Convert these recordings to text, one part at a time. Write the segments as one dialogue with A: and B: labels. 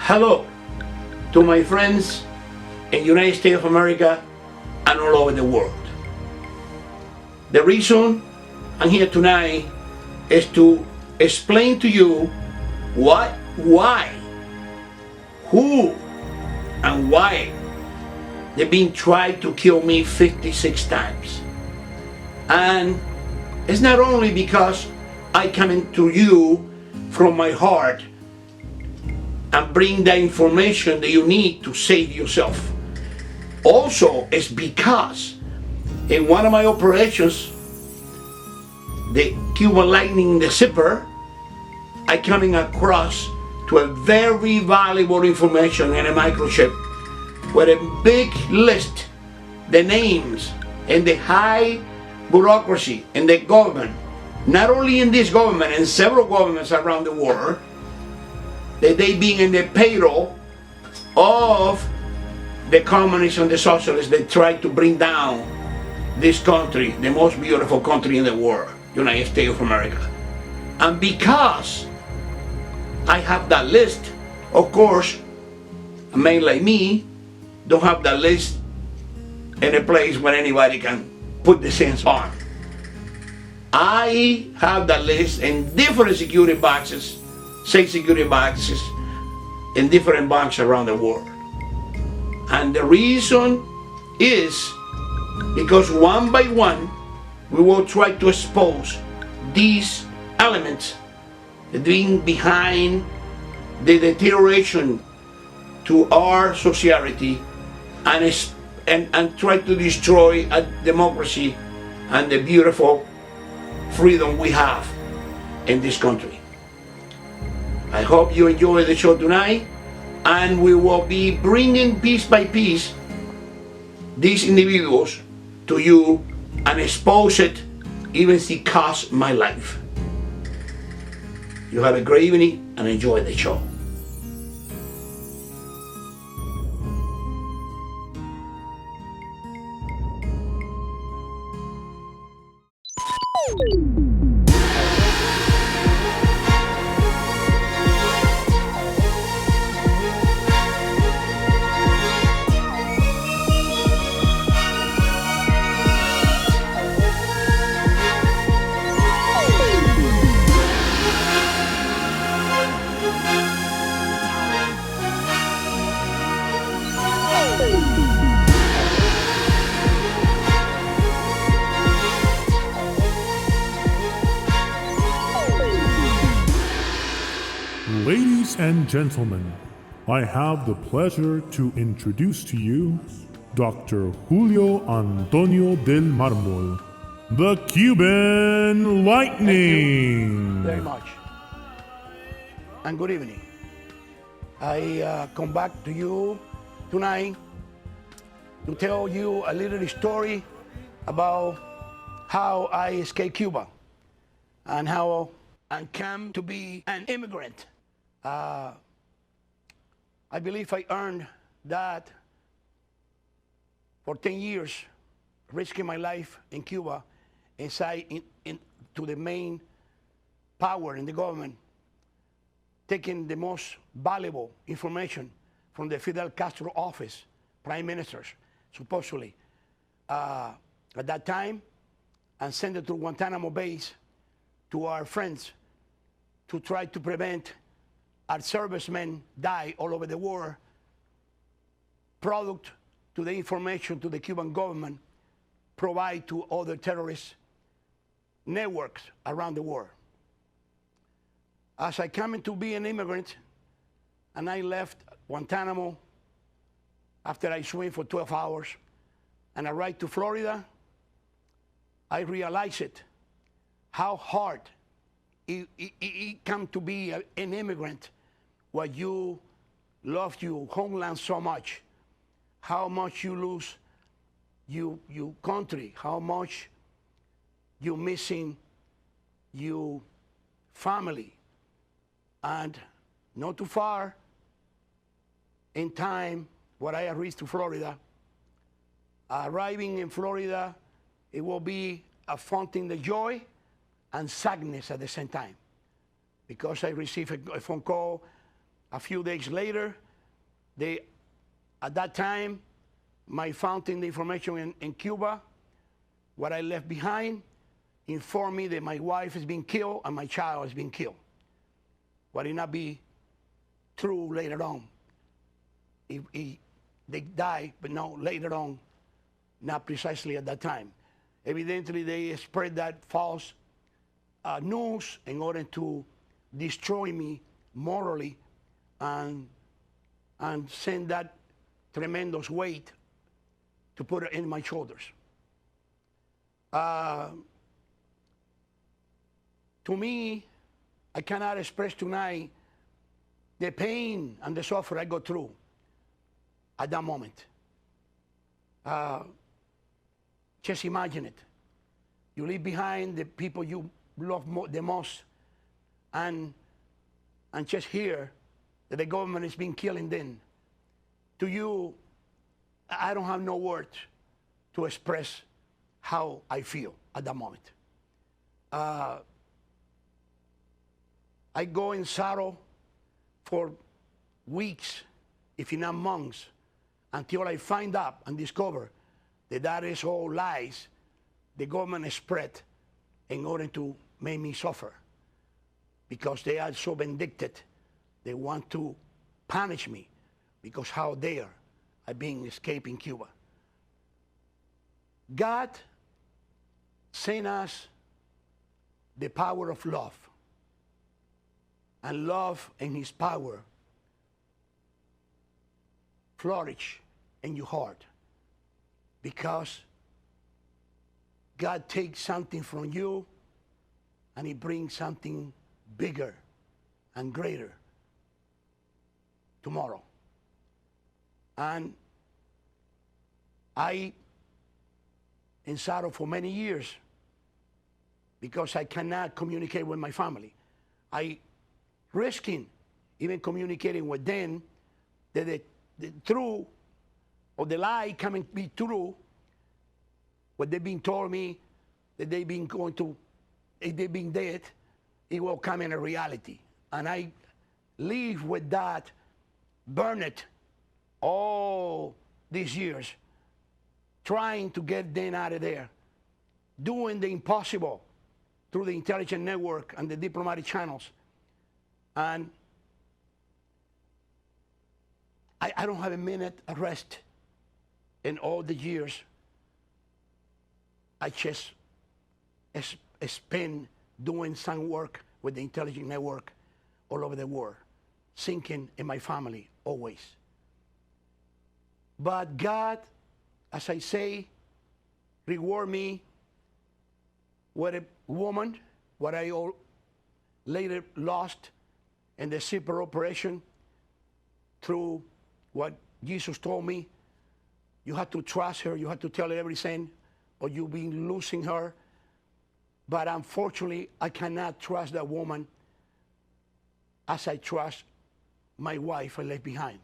A: Hello to my friends in the United States of America and all over the world. The reason I'm here tonight is to explain to you what, why, who, and why they've been trying to kill me 56 times. And it's not only because I come into you from my heart and bring the information that you need to save yourself. Also, it's because in one of my operations, the Cuban Lightning, the Zipper, I coming across to a very valuable information in a microchip with a big list, the names and the high bureaucracy in the government, not only in this government, in several governments around the world, that they being in the payroll of the communists and the socialists that tried to bring down this country, the most beautiful country in the world, United States of America. And because I have that list, of course, a man like me don't have that list in a place where anybody can put the sense on. I have that list in different security boxes, safe security boxes, in different banks around the world. And the reason is because one by one, we will try to expose these elements being behind the deterioration to our society and try to destroy a democracy and the beautiful freedom we have in this country. I hope you enjoy the show tonight, and we will be bringing piece by piece these individuals to you and expose it even if it costs my life. You have a great evening and enjoy the show.
B: Ladies and gentlemen, I have the pleasure to introduce to you Dr. Julio Antonio del Mármol, the Cuban Lightning.
A: Very much. And good evening. I come back to you tonight to tell you a little story about how I escaped Cuba and how I came to be an immigrant. I believe I earned that for 10 years, risking my life in Cuba, inside to the main power in the government, taking the most valuable information from the Fidel Castro office, prime ministers, supposedly, at that time, and send it to Guantanamo base to our friends to try to prevent our servicemen die all over the world, product to the information to the Cuban government, provide to other terrorist networks around the world. As I come to be an immigrant, and I left Guantanamo after I swam for 12 hours, and arrived to Florida, I realized how hard it come to be an immigrant where you love your homeland so much, how much you lose your country, how much you missing your family. And not too far in time, when I arrived to Florida, arriving in Florida, it will be a fountain of joy and sadness at the same time, because I received a phone call A few days later, at that time, my fountain the information in Cuba, what I left behind, informed me that my wife has been killed and my child has been killed. What it not be true later on. They died, but no, later on, not precisely at that time. Evidently, they spread that false news in order to destroy me morally and send that tremendous weight to put it in my shoulders. To me, I cannot express tonight the pain and the suffering I go through at that moment. Just imagine it. You leave behind the people you love the most, and just hear that the government is being killing them. To you, I don't have no words to express how I feel at that moment. I go in sorrow for weeks, if not months, until I find out and discover that that is all lies the government spread in order to make me suffer, because they are so vindictive. They want to punish me because how dare I've been escaping Cuba. God sent us the power of love, and love and his power flourish in your heart, because God takes something from you and he brings something bigger and greater tomorrow. And I, in sorrow for many years, because I cannot communicate with my family, I risking even communicating with them that the truth or the lie coming to be true, what they've been told me that they've been going to, if they've been dead, it will come in a reality. And I live with that, burn it all these years, trying to get them out of there, doing the impossible through the intelligence network and the diplomatic channels. And I don't have a minute of rest in all the years I just spend doing some work with the intelligence network all over the world, thinking in my family always. But God, as I say, reward me with a woman, what I later lost in the super operation, through what Jesus told me. You have to trust her, you have to tell her everything, or you'll be losing her. But unfortunately, I cannot trust that woman as I trust my wife I left behind.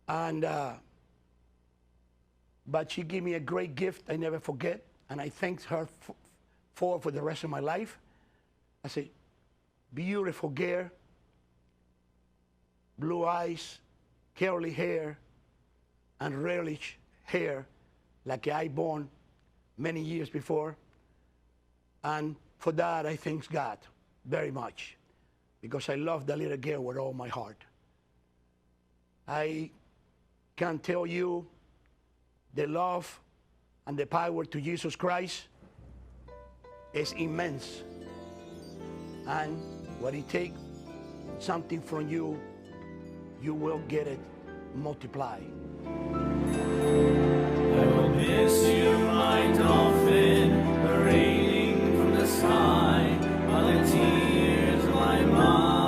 A: And but she gave me a great gift I never forget, and I thank her for the rest of my life. I say, beautiful girl, blue eyes, curly hair, and reddish hair, like I born many years before. And for that, I thank God very much, because I love that little girl with all my heart. I can tell you the love and the power to Jesus Christ is immense. And when he takes something from you, you will get it multiplied.
C: I will miss you, my dolphin, raining from the sky, while the tears of my mind.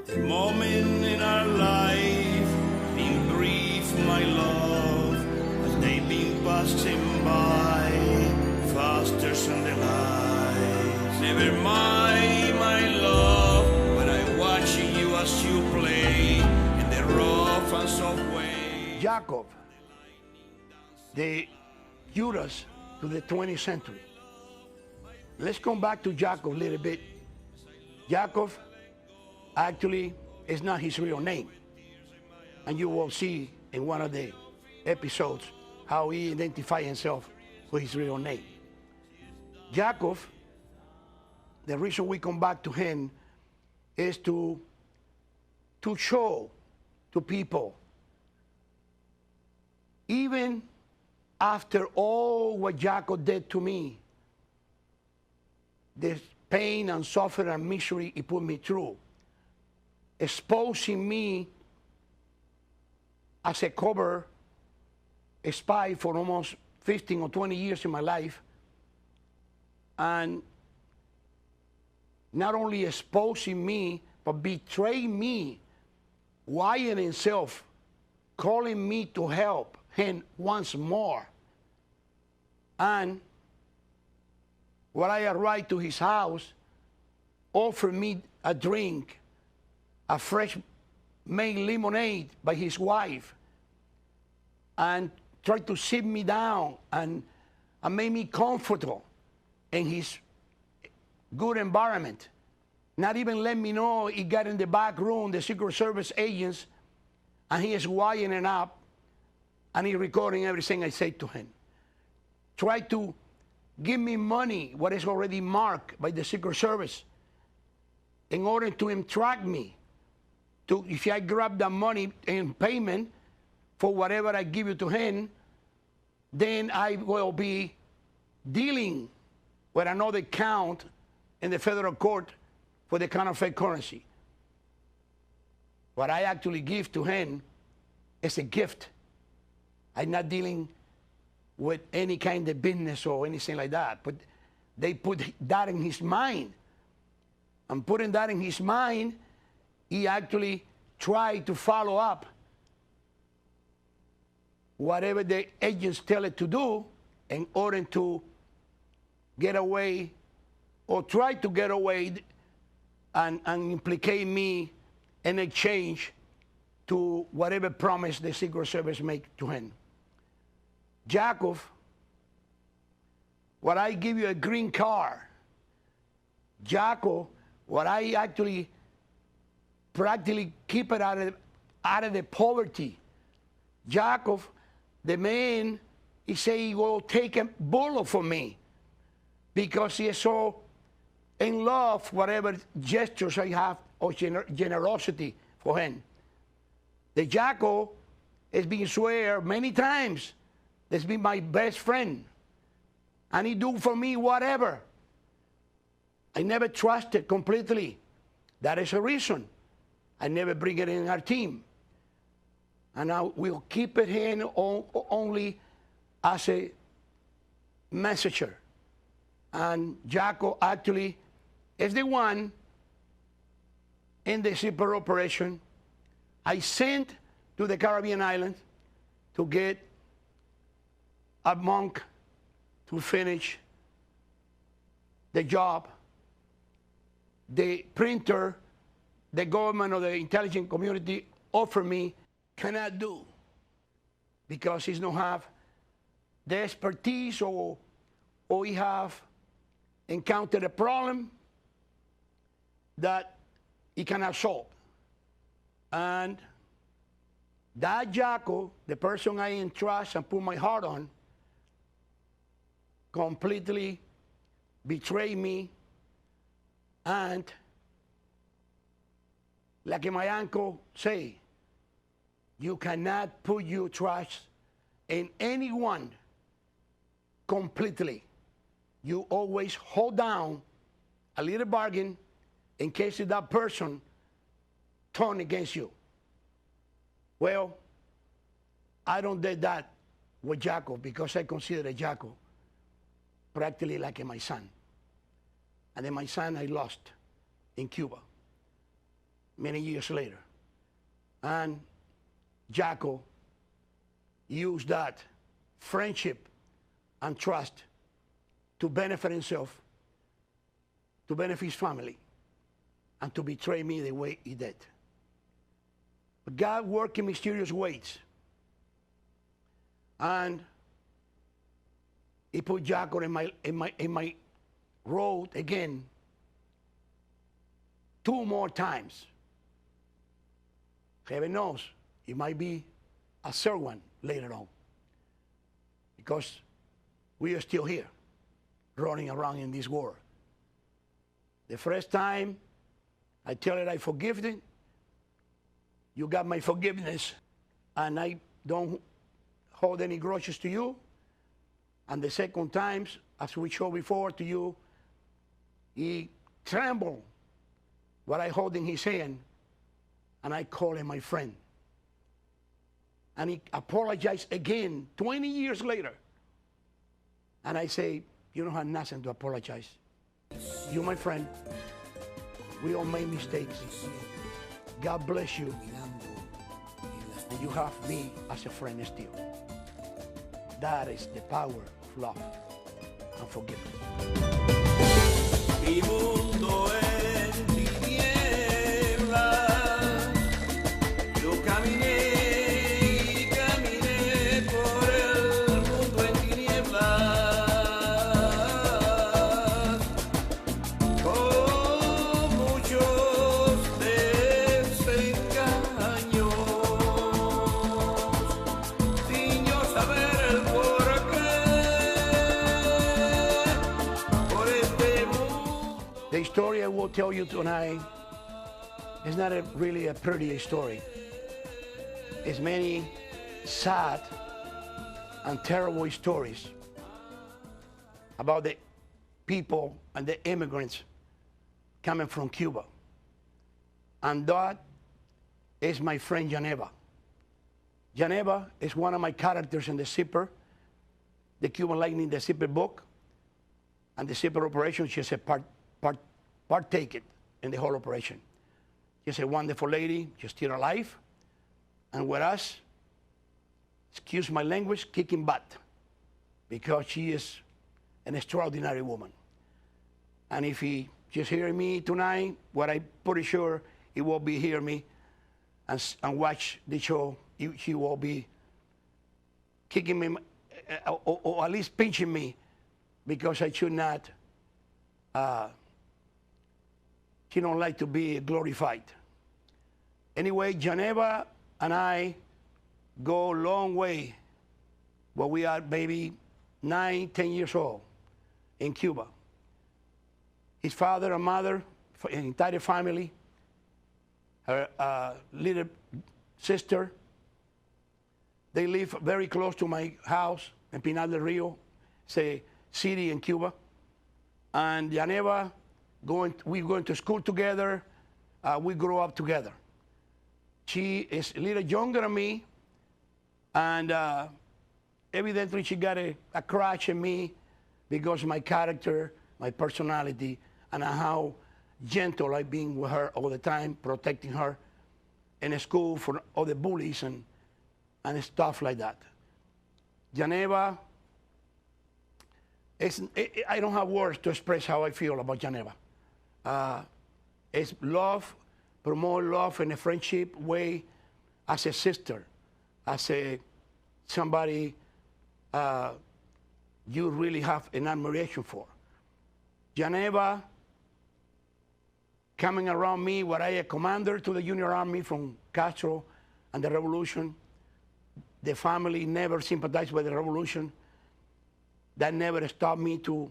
D: The moment in our life, being brief, my love, as they been passing by, faster than the light. Never mind, my love, when I watch you as you play in the rough and soft way.
A: Jacob, the Judas to the 20th century. Let's come back to Jacob a little bit. Jacob actually is not his real name. And you will see in one of the episodes how he identified himself with his real name. Jacob, the reason we come back to him is to show to people, even after all what Jacob did to me, the pain and suffering and misery he put me through, exposing me as a cover spy for almost 15 or 20 years in my life, and not only exposing me, but betraying me, Wyatt himself calling me to help him once more. And when I arrived to his house, offered me a drink, a fresh made lemonade by his wife, and tried to sit me down and made me comfortable in his good environment. Not even let me know he got in the back room, the Secret Service agents, and he is winding up, and he recording everything I say to him. Try to give me money, what is already marked by the Secret Service, in order to entrap me. If I grab the money in payment for whatever I give you to him, then I will be dealing with another count in the federal court for the counterfeit currency. What I actually give to him is a gift. I'm not dealing with any kind of business or anything like that, but they put that in his mind. And putting that in his mind, he actually tried to follow up whatever the agents tell it to do in order to get away or try to get away and implicate me in exchange to whatever promise the Secret Service make to him. Jacob, what I give you a green card, Jacob, what I actually practically keep it out of the poverty. Jacob, the man, he say he will take a bullet for me because he is so in love, whatever gestures I have or generosity for him. The Jacob has been swear many times that's been my best friend, and he do for me whatever. I never trusted completely. That is a reason I never bring it in our team. And I will keep it in only as a messenger. And Jaco actually is the one in the zipper operation I sent to the Caribbean islands to get a monk to finish the job. The printer, the government or the intelligence community offer me cannot do because he don't have the expertise or he have encountered a problem that he cannot solve. And that Jaco, the person I entrust and put my heart on, completely betrayed me. And like my uncle say, you cannot put your trust in anyone completely. You always hold down a little bargain in case that person turn against you. Well, I don't do that with Jaco because I consider Jaco practically like my son. And then my son I lost in Cuba many years later. And Jaco used that friendship and trust to benefit himself, to benefit his family, and to betray me the way he did. But God worked in mysterious ways. And he put Jaco in my road again 2 more times. Heaven knows, it might be a third one later on. Because we are still here, running around in this world. The first time I tell her I forgive them, you got my forgiveness, and I don't hold any grudges to you. And the second times, as we showed before to you, he trembled what I hold in his hand, and I call him my friend. And he apologized again 20 years later. And I say, you don't have nothing to apologize. You, my friend, we all make mistakes. God bless you. And you have me as a friend still. That is the power of love and forgiveness.
D: Mi mundo en tinieblas, yo caminé y caminé por el mundo en tinieblas, con muchos desengaños, sin yo saber el porqué, por este mundo.
A: The story I will tell you tonight is not really a pretty story. It's many sad and terrible stories about the people and the immigrants coming from Cuba. And that is my friend Geneva. Geneva is one of my characters in the Zipper, the Cuban Lightning, the Zipper book, and the Zipper operation. She's a partaker in the whole operation. She's a wonderful lady. She's still alive. And with us, excuse my language, kicking butt, because she is an extraordinary woman. And if she's hearing me tonight, what I'm pretty sure he will be hearing me and watch the show, she will be kicking me, or at least pinching me, because I should not, she don't like to be glorified. Anyway, Geneva and I go a long way, but we are maybe 9, 10 years old in Cuba. His father and mother, entire family, her little sister, they live very close to my house in Pinar del Rio, it's a city in Cuba. And Geneva, we going to school together, we grew up together. She is a little younger than me, and evidently she got a crush on me because of my character, my personality, and how gentle I've been with her all the time, protecting her in school from all the bullies and stuff like that. Geneva, I don't have words to express how I feel about Geneva. It's love, promote love in a friendship way, as a sister, as somebody you really have an admiration for. Geneva, coming around me, where I a commander to the Junior Army from Castro and the revolution. The family never sympathized with the revolution. That never stopped me to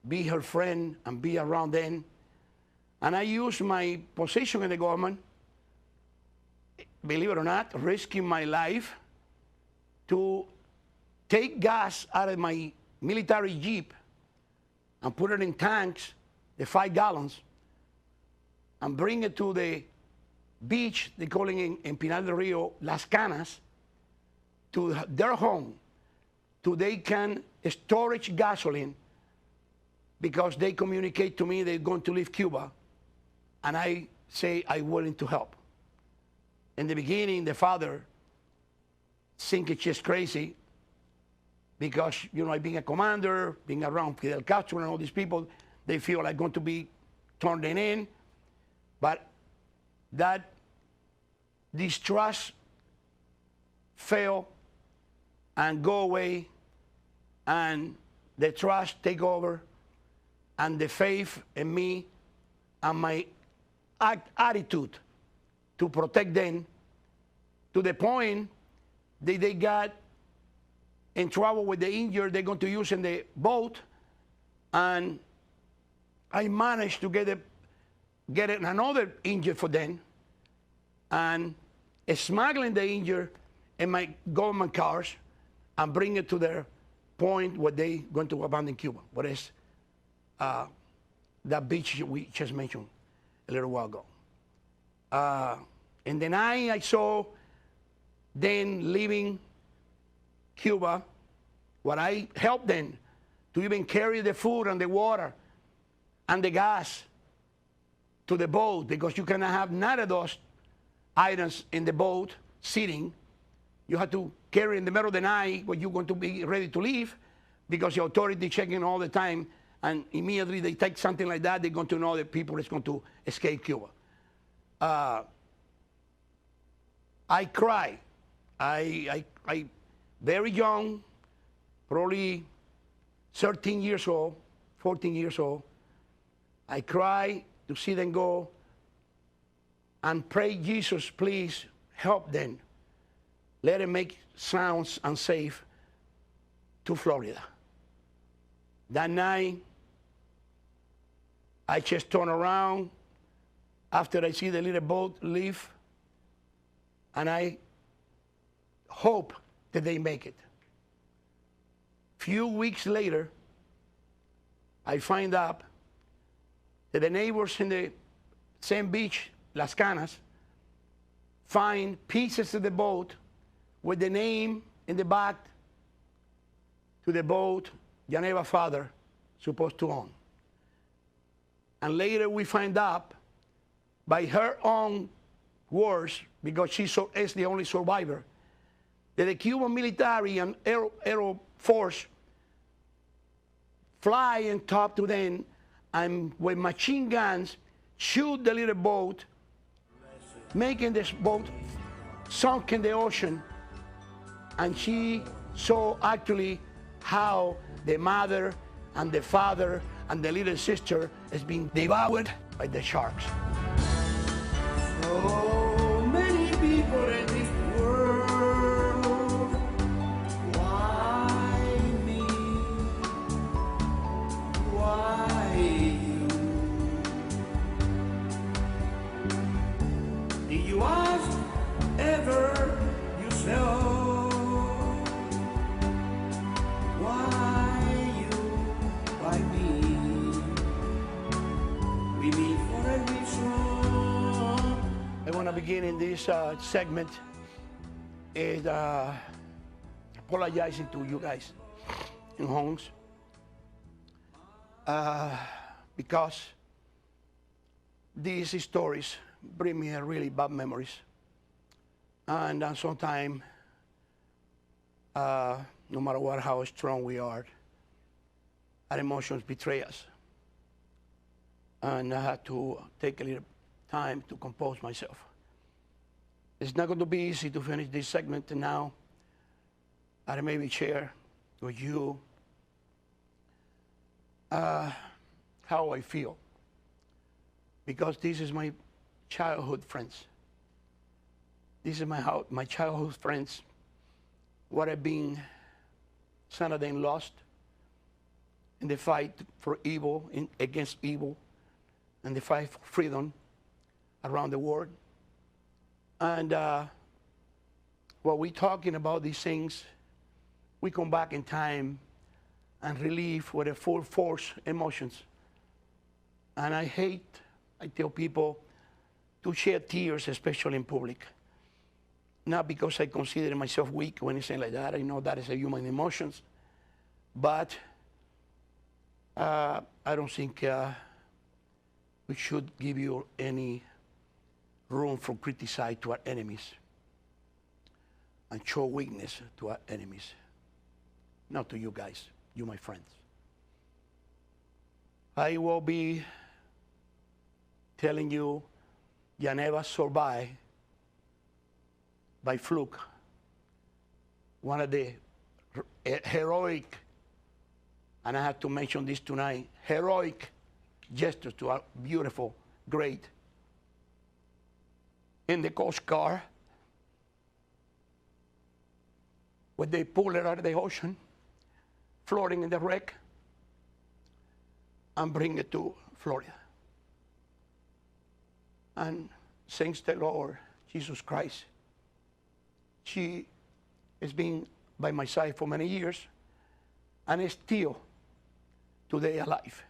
A: be her friend and be around them. And I used my position in the government, believe it or not, risking my life to take gas out of my military jeep and put it in tanks, the 5 gallons, and bring it to the beach, they call it in Pinar del Rio, Las Canas, to their home, to they can storage gasoline, because they communicate to me they're going to leave Cuba, and I say I'm willing to help. In the beginning, the father think it's just crazy, because, you know, being a commander, being around Fidel Castro and all these people, they feel like going to be turned in. But that distrust fail and go away, and the trust take over, and the faith in me and my attitude to protect them, to the point that they got in trouble with the injured they're going to use in the boat, and I managed to get another injured for them, and smuggling the injured in my government cars and bring it to their point where they going to abandon Cuba, what is that beach we just mentioned a little while ago. And the night I saw them leaving Cuba, what I helped them to even carry the food and the water and the gas to the boat, because you cannot have none of those items in the boat sitting. You have to carry in the middle of the night when you're going to be ready to leave, because the authority checking all the time, and immediately they take something like that, they're going to know that people is going to escape Cuba. I cry. I very young, probably 13 years old, 14 years old. I cry to see them go and pray, Jesus, please help them. Let them make sounds and safe to Florida. That night, I just turn around after I see the little boat leave, and I hope that they make it. Few weeks later, I find out that the neighbors in the same beach, Las Canas, find pieces of the boat with the name in the back to the boat Yaneva's father supposed to own. And later we find out by her own words, because she is the only survivor, that the Cuban military and Air Force fly and talk to them, and with machine guns shoot the little boat, making this boat sunk in the ocean. And she saw actually how the mother and the father and the little sister is being devoured by the sharks.
D: So many people in this world, why me? Why you? Did you ask ever yourself, why you, why me? We meet for a reason.
A: I want to begin in this segment is apologizing to you guys in homes because these stories bring me really bad memories, and sometimes no matter what, how strong we are, our emotions betray us, and I had to take a little time to compose myself. It's not going to be easy to finish this segment now. I maybe share with you how I feel, because this is my childhood friends. This is my childhood friends. What I've been, some of them lost in the fight for evil, against evil, and the fight for freedom around the world. And while we're talking about these things, we come back in time and relieve with a full force emotions. And I tell people to shed tears, especially in public. Not because I consider myself weak or anything like that. I know that is a human emotions. But I don't think we should give you any room for criticize to our enemies and show weakness to our enemies. Not to you guys, you my friends. I will be telling you Yaneva survived by fluke. One of the heroic, and I have to mention this tonight, heroic gestures to our beautiful, great in the Coast Guard when they pull it out of the ocean, floating in the wreck, and bring it to Florida. And thanks the Lord Jesus Christ, she has been by my side for many years and is still today alive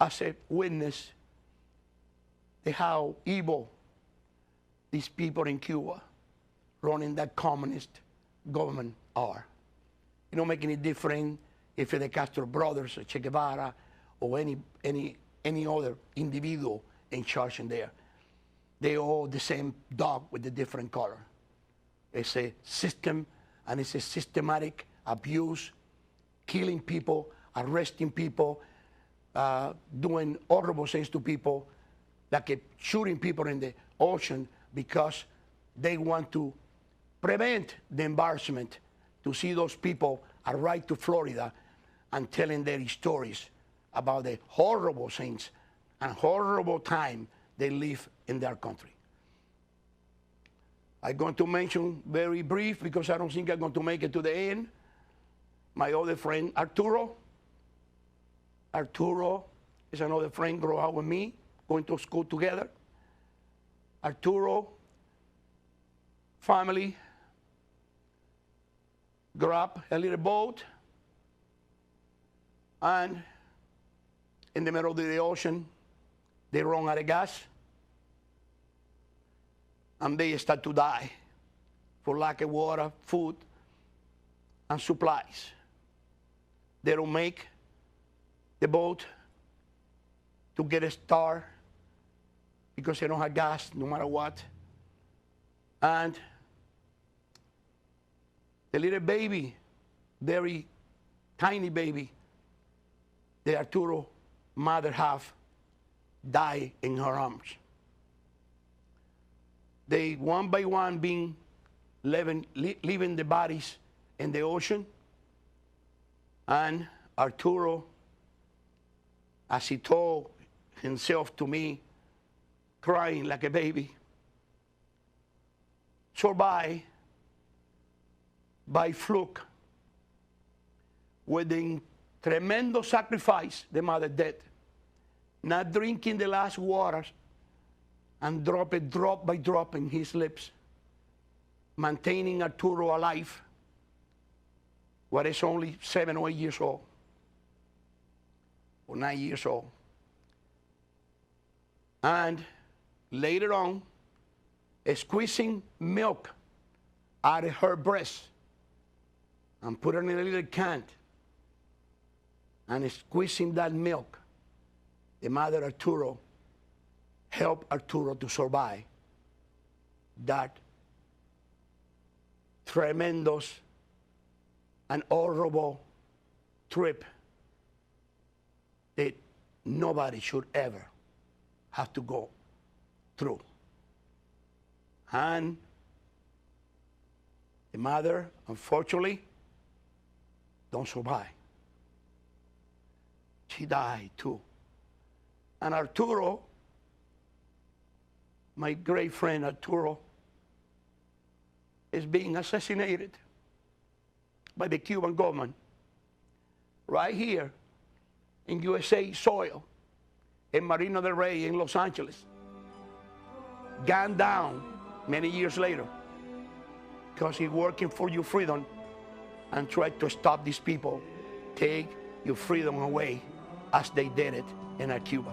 A: as a witness to how evil these people in Cuba running that communist government are. It don't make any difference if it's the Castro brothers or Che Guevara or any other individual in charge in there. They all the same dog with a different color. It's a system, and it's a systematic abuse, killing people, arresting people, doing horrible things to people, like shooting people in the ocean because they want to prevent the embarrassment to see those people arrive to Florida and telling their stories about the horrible things and horrible time they live in their country. I'm going to mention very brief because I don't think I'm going to make it to the end. My other friend, Arturo. Arturo is another friend, grew up with me, going to school together. Arturo, family, grab a little boat, and in the middle of the ocean, they run out of gas, and they start to die for lack of water, food, and supplies. They don't make the boat to get a start because they don't have gas no matter what. And the little baby, very tiny baby, the Arturo mother have died in her arms. They one by one being leaving the bodies in the ocean. And Arturo, as he told himself to me, crying like a baby, survived by fluke with the tremendous sacrifice the mother did, not drinking the last waters and drop it drop by drop in his lips, maintaining Arturo alive, what is only 7 or 8 years old, or 9 years old. And later on, squeezing milk out of her breast and put it in a little can and squeezing that milk, the mother Arturo helped Arturo to survive that tremendous and horrible trip that nobody should ever have to go through. And the mother, unfortunately, don't survive. She died too. And Arturo, my great friend Arturo, is being assassinated by the Cuban government right here in USA soil, in Marina del Rey, in Los Angeles, gunned down many years later because he's working for your freedom and tried to stop these people, take your freedom away as they did it in Cuba.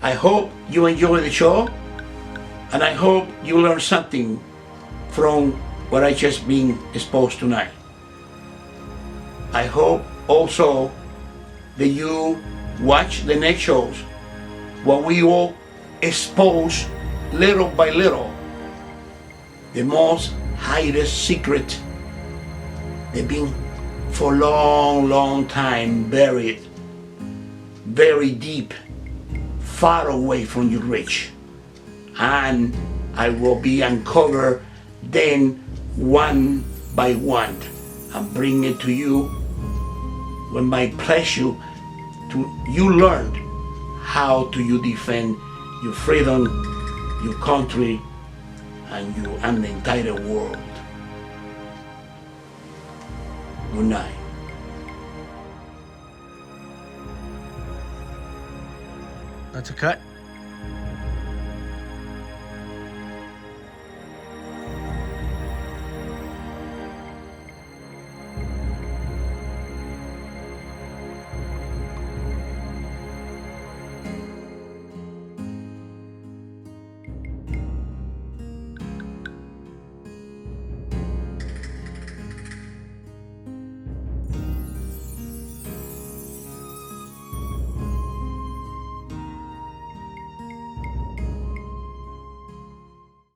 A: I hope you enjoy the show, and I hope you learn something from what I just been exposed tonight. I hope also that you watch the next shows, what we all expose little by little the most highest secret they've been for a long time buried very deep, far away from your reach. And I will be uncovered then one by one and bring it to you with my pleasure to you learn how to you defend your freedom, your country, and you and the entire world. Good night.
E: That's a cut.